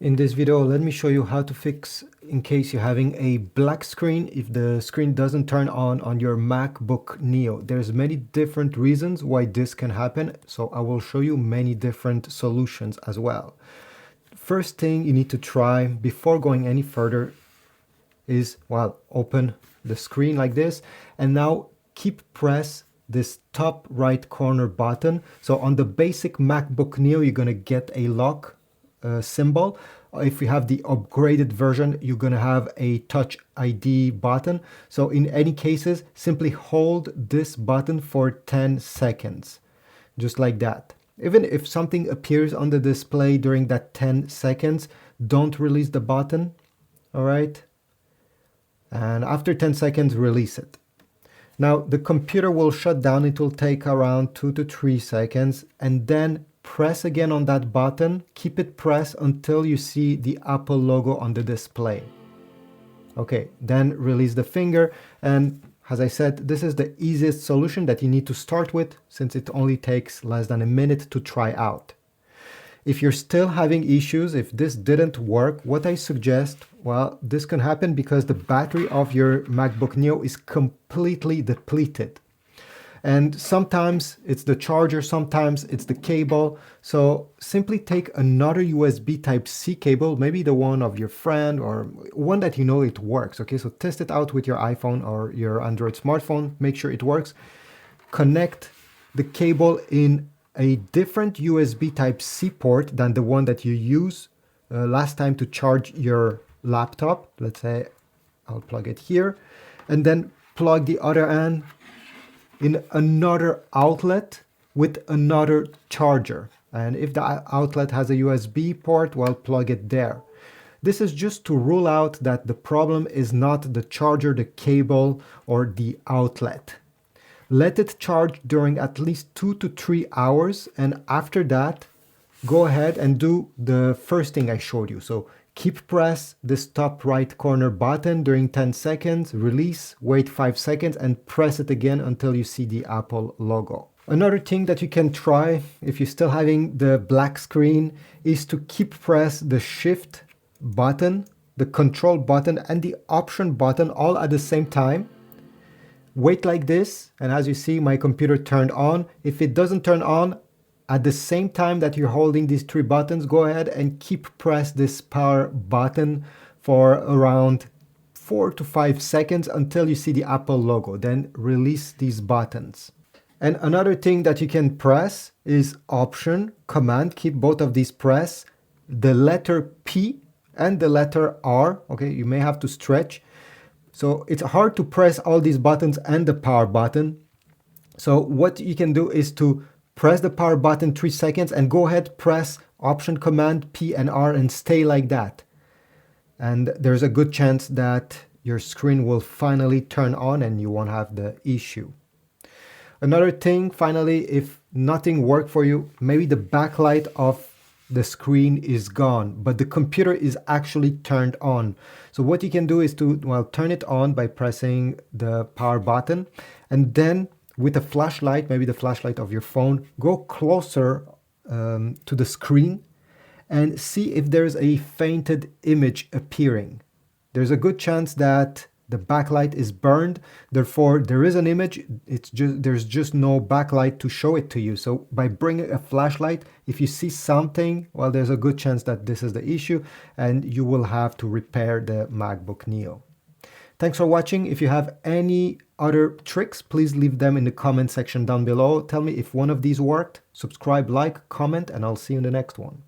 In this video, let me show you how to fix in case you're having a black screen if the screen doesn't turn on your MacBook Neo. There's many different reasons why this can happen, so I will show you many different solutions as well. First thing you need to try before going any further is, well, open the screen like this, and now press this top right corner button. So on the basic MacBook Neo, you're gonna get a lock symbol. If you have the upgraded version, you're gonna have a Touch ID button. So in any cases, simply hold this button for 10 seconds, just like that. Even if something appears on the display during that 10 seconds, don't release the button, all right? And after 10 seconds, release it. Now the computer will shut down. It will take around 2 to 3 seconds, and then press again on that button. Keep it pressed until you see the Apple logo on the display. Okay, then release the finger, and as I said, this is the easiest solution that you need to start with, since it only takes less than a minute to try out. If you're still having issues, if this didn't work, what I suggest, well, this can happen because the battery of your MacBook Neo is completely depleted. And sometimes it's the charger, sometimes it's the cable. So simply take another USB Type-C cable, maybe the one of your friend or one that you know it works. Okay, so test it out with your iPhone or your Android smartphone, make sure it works. Connect the cable in a different USB Type-C port than the one that you used last time to charge your laptop. Let's say I'll plug it here, and then plug the other end in another outlet with another charger. And if the outlet has a USB port, well, plug it there. This is just to rule out that the problem is not the charger, the cable, or the outlet. Let it charge during at least 2 to 3 hours, and after that, go ahead and do the first thing I showed you. So press this top right corner button during 10 seconds, release, wait 5 seconds, and press it again until you see the Apple logo. Another thing that you can try if you're still having the black screen is to press the Shift button, the Control button, and the Option button all at the same time. Wait like this, and as you see, my computer turned on. If it doesn't turn on at the same time that you're holding these 3 buttons, go ahead and press this power button for around 4 to 5 seconds until you see the Apple logo. Then release these buttons. And another thing that you can press is Option, Command, keep both of these pressed, the letter P and the letter R. Okay, you may have to stretch. So it's hard to press all these buttons and the power button. So what you can do is to press the power button 3 seconds and go ahead, press Option, Command, P and R and stay like that. And there's a good chance that your screen will finally turn on and you won't have the issue. Another thing, finally, if nothing worked for you, maybe the backlight of the screen is gone, but the computer is actually turned on. So what you can do is to, well, turn it on by pressing the power button, and then with a flashlight, maybe the flashlight of your phone, go closer to the screen and see if there's a fainted image appearing. There's a good chance that the backlight is burned, therefore there is an image, there's just no backlight to show it to you. So by bringing a flashlight, if you see something, well, there's a good chance that this is the issue and you will have to repair the MacBook Neo. Thanks for watching. If you have any other tricks, please leave them in the comment section down below. Tell me if one of these worked. Subscribe, like, comment, and I'll see you in the next one.